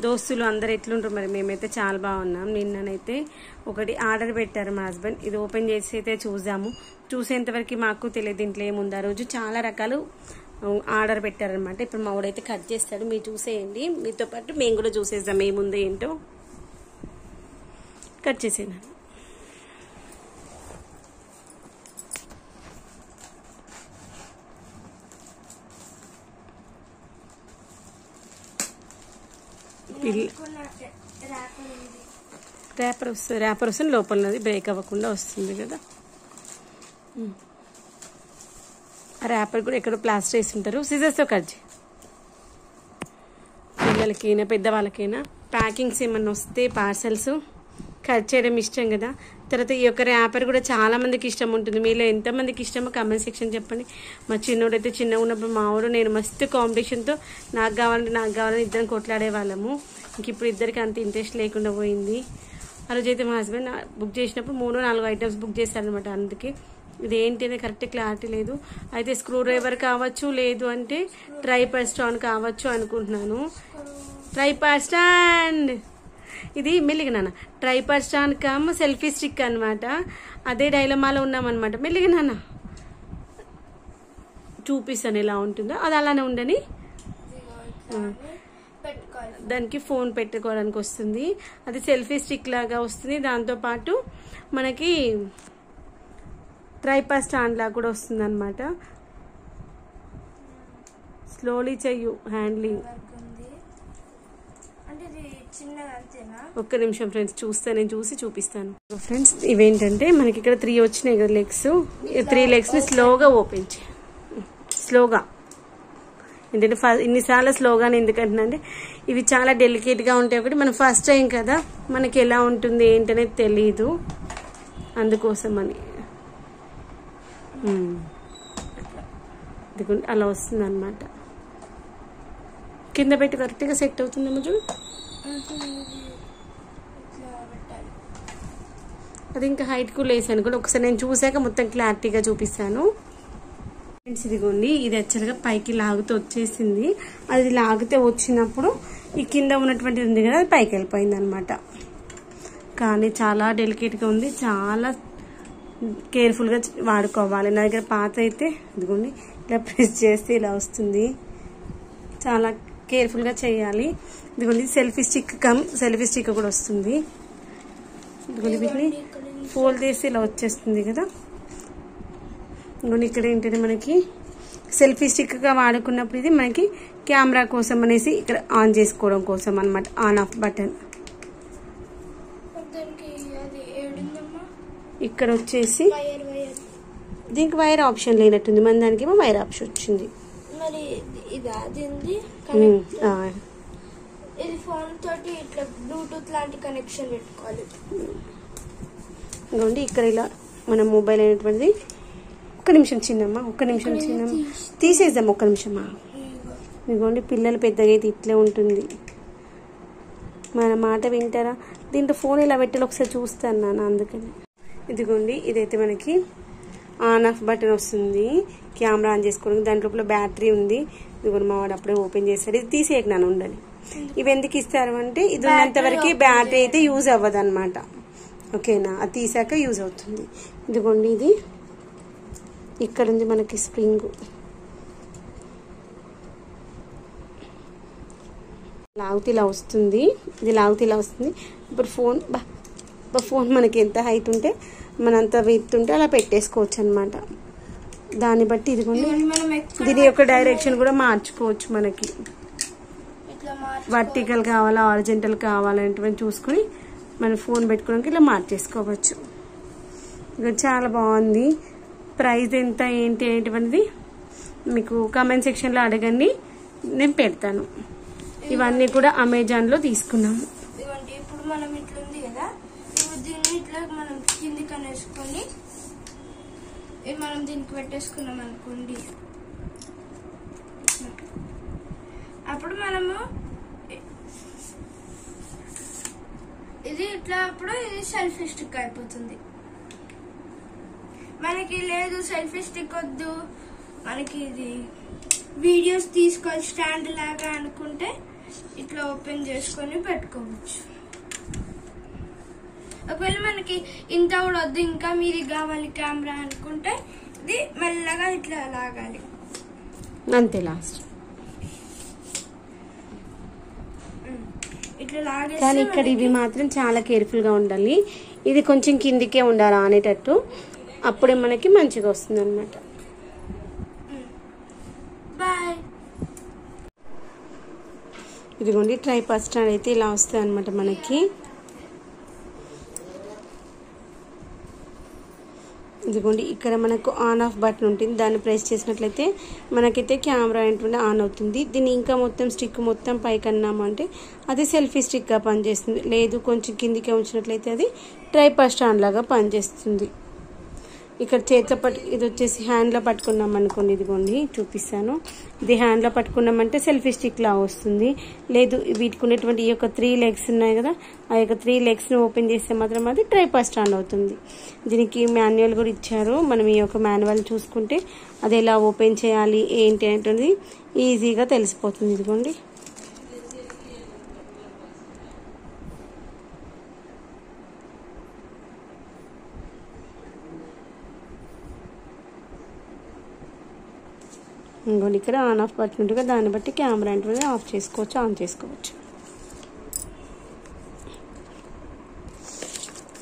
దోస్తులు అందరు ఎట్లుంటారు మరి, మేమైతే చాలా బాగున్నాం. నిన్ననైతే ఒకటి ఆర్డర్ పెట్టారు మా హస్బెండ్. ఇది ఓపెన్ చేసి అయితే చూద్దాము. చూసేంతవరకు మాకు తెలియదు ఇంట్లో ఏముంది. ఆ రోజు చాలా రకాలు ఆర్డర్ పెట్టారనమాట. ఇప్పుడు మా వాడైతే కట్ చేస్తాడు, మీరు చూసేయండి. మీతో పాటు మేము కూడా చూసేద్దాం ఏముందో ఏంటో. కట్ చేసేనా ర్యాపర్ వస్తుంది. ర్యాపర్ వస్తుంది లోపలది బ్రేక్ అవ్వకుండా వస్తుంది కదా. ఆ ర్యాపర్ కూడా ఎక్కడో ప్లాస్టర్ వేసి ఉంటారు. సిజర్స్తో కట్ చేయి. పిల్లలకైనా పెద్దవాళ్ళకైనా ప్యాకింగ్స్ ఏమన్నా వస్తే పార్సల్స్ కట్ చేయడం ఇష్టం కదా. తర్వాత ఈ యొక్క ర్యాపర్ కూడా చాలా మందికి ఇష్టం ఉంటుంది. మీలో ఎంతమందికి ఇష్టమో కామెంట్ సెక్షన్ చెప్పండి. మా చిన్నోడైతే చిన్నగా ఉన్నప్పుడు మా ఊరు నేను మస్తు కాంపిటీషన్తో నాకు కావాలని ఇద్దరం కొట్లాడే వాళ్ళము. ఇంక ఇప్పుడు ఇద్దరికి అంత ఇంట్రెస్ట్ లేకుండా పోయింది. ఆ రోజైతే మా హస్బెండ్ బుక్ చేసినప్పుడు 3-4 ఐటమ్స్ బుక్ చేశారనమాట. అందుకే ఇదేంటి అనేది కరెక్ట్ క్లారిటీ లేదు. అయితే స్క్రూ డ్రైవర్ కావచ్చు, లేదు అంటే ట్రైపాడ్ స్టాండ్ కావచ్చు అనుకుంటున్నాను. ట్రైపాడ్ స్టాండ్ ఇది మెల్లిగా నాన్న. Tripod stand come selfie stick అనమాట. అదే డైలమాలో ఉన్నామన్నమాట. మెల్లిగా నాన్న చూపిస్తాను ఎలా ఉంటుందో. అది అలానే ఉండని. దానికి ఫోన్ పెట్టుకోవడానికి వస్తుంది. అది సెల్ఫీ స్టిక్ లాగా వస్తుంది. దాంతోపాటు మనకి ట్రైపాడ్ స్టాండ్ లాగా కూడా వస్తుంది అనమాట. స్లోలీ చెయ్యు హ్యాండ్లింగ్. ఒక్క నిమిషం ఫ్రెండ్స్ నేను చూసి చూపిస్తాను. ఫ్రెండ్స్ ఇవేంటంటే మనకి ఇక్కడ 3 వచ్చినాయి కదా లెగ్స్. 3 లెగ్స్ని స్లోగా ఓపెన్ చేయి. స్లోగా ఏంటంటే ఇన్నిసార్లు స్లోగానే ఎందుకంటున్నా అంటే ఇవి చాలా డెలికేట్గా ఉంటాయి. ఒకటి మనం ఫస్ట్ టైం కదా, మనకి ఎలా ఉంటుంది ఏంటనేది తెలీదు, అందుకోసం అని అలా వస్తుంది అనమాట. కింద పెట్టి కరెక్ట్గా సెట్ అవుతుందేమో చూడు. అది ఇంకా హైట్ కూడా లేసాను కూడా. ఒకసారి నేను చూసాక మొత్తం క్లారిటీగా చూపిస్తాను. ఫ్రెండ్స్ ఇదిగోండి, ఇది యాక్చువల్గా పైకి లాగితే వచ్చేసింది. అది లాగితే వచ్చినప్పుడు ఈ కింద ఉన్నటువంటిది ఉంది కదా, అది పైకి వెళ్ళిపోయింది అనమాట. కానీ చాలా డెలికేట్గా ఉంది, చాలా కేర్ఫుల్గా వాడుకోవాలి. నా దగ్గర పాత అయితే ఇదిగోండి ఇలా ప్రెస్ చేస్తే ఇలా వస్తుంది. చాలా కేర్ఫుల్గా చేయాలి. ఇదిగోండి సెల్ఫీ స్టిక్ కూడా వస్తుంది. ఇదిగోండి వీటిని ఫోల్డ్ చేసి ఇలా వచ్చేస్తుంది కదా. ఇదిగోండి ఇక్కడ ఏంటంటే మనకి సెల్ఫీ స్టిక్గా వాడుకున్నప్పుడు ఇది మనకి కెమెరా కోసం అనేసి ఇక్కడ ఆన్ చేసుకోవడం కోసం అనమాట. ఆన్ ఆఫ్ బటన్ ఇక్కడ వచ్చేసి దీనికి వైర్ ఆప్షన్ లేనట్టుంది. మన దానికేమో వైర్ ఆప్షన్ వచ్చింది. ఇది ఫోన్ తోటి ఇట్లా బ్లూటూత్ లాంటి కనెక్షన్ పెట్టుకోవాలి. ఇదిగోండి ఇక్కడ ఇలా మన మొబైల్ అయినటువంటిది. ఒక్క నిమిషం చిన్నమ్మ తీసేద్దాం. ఒక్క నిమిషమా. ఇదిగోండి పిల్లలు పెద్దగా అయితే ఇట్లే ఉంటుంది. మన మాట వింటారా? దీంట్లో ఫోన్ ఇలా పెట్టాలి ఒకసారి చూస్తాను నాన్న, అందుకని. ఇదిగోండి ఇదైతే మనకి ఆన్ ఆఫ్ బటన్ వస్తుంది. కెమెరా ఆన్ చేసుకోవడానికి దాని లోపల బ్యాటరీ ఉంది. ఇదిగోండి మా వాడు అప్పుడే ఓపెన్ చేశారు. ఇది తీసేయక నాన్న ఉండని. ఇవి ఎందుకు ఇస్తారు అంటే ఇది ఉన్నంత వరకు బ్యాటరీ అయితే యూజ్ అవ్వదు అనమాట. ఓకేనా, అది తీసాక యూజ్ అవుతుంది. ఇదిగోండి ఇది ఇక్కడ ఉంది మనకి స్ప్రింగ్. లాగితే ఇలా వస్తుంది. ఇది లాగితే ఇలా వస్తుంది. ఇప్పుడు ఫోన్ మనకి ఎంత హైట్ ఉంటే మనంత వెయిట్ ఉంటే అలా పెట్టేసుకోవచ్చు అనమాట. దాన్ని బట్టి ఇదిగోండి దీని యొక్క డైరెక్షన్ కూడా మార్చుకోవచ్చు. మనకి వర్టికల్ కావాలా హారిజంటల్ కావాలంటే చూసుకొని మనం ఫోన్ పెట్టుకోవడానికి ఇలా మార్చేసుకోవచ్చు. ఇక చాలా బాగుంది. ప్రైస్ ఎంత ఏంటి అనేది మీకు కామెంట్ సెక్షన్లో అడగండి, నేను పెడతాను. ఇవన్నీ కూడా అమెజాన్లో తీసుకున్నాము. ఇప్పుడు మనం ఇట్లా ఉంది కదా, ఇప్పుడు దీన్ని ఇట్లా మనం కిందికి అనేసుకొని మనం దీనికి పెట్టేసుకున్నాం అనుకోండి. అప్పుడు మనము ఇది ఇట్లా అప్పుడు ఇది సెల్ఫీ స్టిక్ అయిపోతుంది. మనకి లేదు సెల్ఫీ స్టిక్ వద్దు, మనకి ఇది వీడియోస్ తీసుకోవాలి స్టాండ్ లాగా అనుకుంటే ఇట్లా ఓపెన్ చేసుకొని పెట్టుకోవచ్చు. ఒకవేళ మనకి ఇంత కూడా వద్దు, ఇంకా మీది కావాలి కెమెరా అనుకుంటే ఇది మెల్లగా ఇట్లా లాగాలి అంతే. లాస్ట్ ఇట్లా లాగేస్తే కానీ ఇక్కడ ఇవి మాత్రం చాలా కేర్ఫుల్గా ఉండాలి. ఇది కొంచెం కిందికే ఉండాలి ఆనేటట్టు, అప్పుడే మనకి మంచిగా వస్తుంది అనమాట. బాయ్. ఇదిగోండి ట్రైపాడ్ స్టాండ్ అయితే ఇలా వస్తుంది అనమాట మనకి. ఇదిగోండి ఇక్కడ మనకు ఆన్ ఆఫ్ బటన్ ఉంటుంది, దాన్ని ప్రెస్ చేసినట్లయితే మనకైతే కెమెరా ఏంటంటే ఆన్ అవుతుంది. దీన్ని ఇంకా మొత్తం స్టిక్ మొత్తం పైకి అన్నామంటే అది సెల్ఫీ స్టిక్గా పనిచేస్తుంది. లేదు కొంచెం కిందికే ఉంచినట్లయితే అది ట్రైపాడ్ స్టాండ్ లాగా పనిచేస్తుంది. ఇక్కడ చేతిలో ఇది వచ్చేసి హ్యాండ్లో పట్టుకున్నాం అనుకోండి, ఇదిగోండి చూపిస్తాను. ఇది హ్యాండ్లో పట్టుకున్నామంటే సెల్ఫీ స్టిక్ లా వస్తుంది. లేదు వీటికి ఉన్నటువంటి ఈ యొక్క 3 legs ఉన్నాయి కదా, ఆ యొక్క 3 legsని ఓపెన్ చేస్తే మాత్రం అది ట్రైపాడ్ స్టాండ్ అవుతుంది. దీనికి మాన్యువల్ కూడా ఇచ్చారు. మనం ఈ యొక్క మాన్యువల్ చూసుకుంటే అది ఎలా ఓపెన్ చేయాలి ఏంటి అనేది ఈజీగా తెలిసిపోతుంది. ఇదిగోండి ఇంకోండి ఇక్కడ ఆన్ ఆఫ్ బటన్ ఉంటుంది, దాన్ని బట్టి కెమెరా అంటే ఆఫ్ చేసుకోవచ్చు, ఆన్ చేసుకోవచ్చు.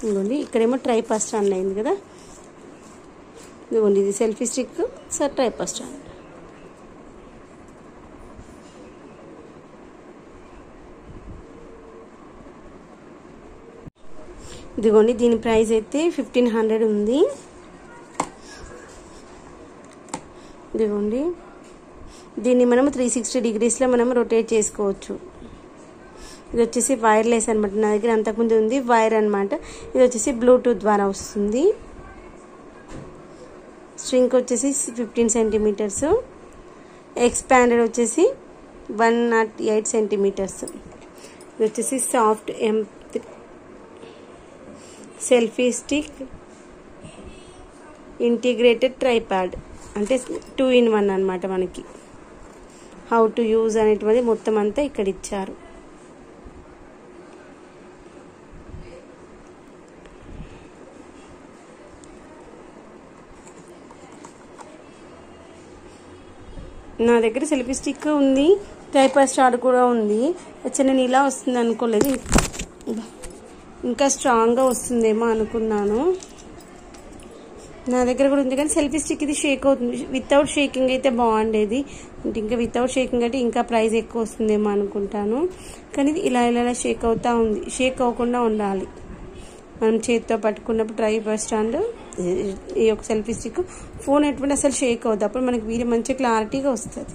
ఇంకోండి ఇక్కడేమో ట్రైపాడ్ స్టాండ్ అయింది కదా, ఇదిగోండి ఇది selfie stick sir tripod stand. ఇదిగోండి దీని ప్రైస్ అయితే 1500 ఉంది. ఇదిగోండి దీన్ని మనం 360 degreesలో మనం రొటేట్ చేసుకోవచ్చు. ఇది వచ్చేసి వైర్లెస్ అనమాట. నా దగ్గర అంతకుముందు ఉంది వైర్ అనమాట. ఇది వచ్చేసి బ్లూటూత్ ద్వారా వస్తుంది. స్ట్రింగ్ వచ్చేసి 15 centimeters, ఎక్స్పాండెడ్ వచ్చేసి 108 centimeters. ఇది వచ్చేసి soft selfie stick integrated tripod, అంటే 2-in-1 అనమాట. మనకి హౌ టు యూజ్ అనేటిది మొత్తం అంతా ఇక్కడ ఇచ్చారు. నా దగ్గర సెల్ఫీ స్టిక్ ఉంది, ట్రైపాడ్ స్టాండ్ కూడా ఉంది. నేను ఇలా వస్తుంది అనుకోలేదు, ఇంకా స్ట్రాంగ్గా వస్తుందేమో అనుకున్నాను. నా దగ్గర కూడా ఉంది కానీ సెల్ఫీ స్టిక్ ఇది షేక్ అవుతుంది. వితౌట్ షేకింగ్ అయితే బాగుండేది, అంటే ఇంకా వితౌట్ షేకింగ్ అంటే ఇంకా ప్రైస్ ఎక్కువ వస్తుందేమో అనుకుంటాను. కానీ ఇది ఇలా ఇలా షేక్ అవుతూ ఉంది. షేక్ అవ్వకుండా ఉండాలి. మనం చేతితో పట్టుకున్నప్పుడు ట్రైపాడ్ స్టాండ్ ఈ యొక్క సెల్ఫీ స్టిక్ ఫోన్ ఎటువంటి అసలు షేక్ అవుతుంది. అప్పుడు మనకి వీడియో మంచి క్లారిటీగా వస్తుంది.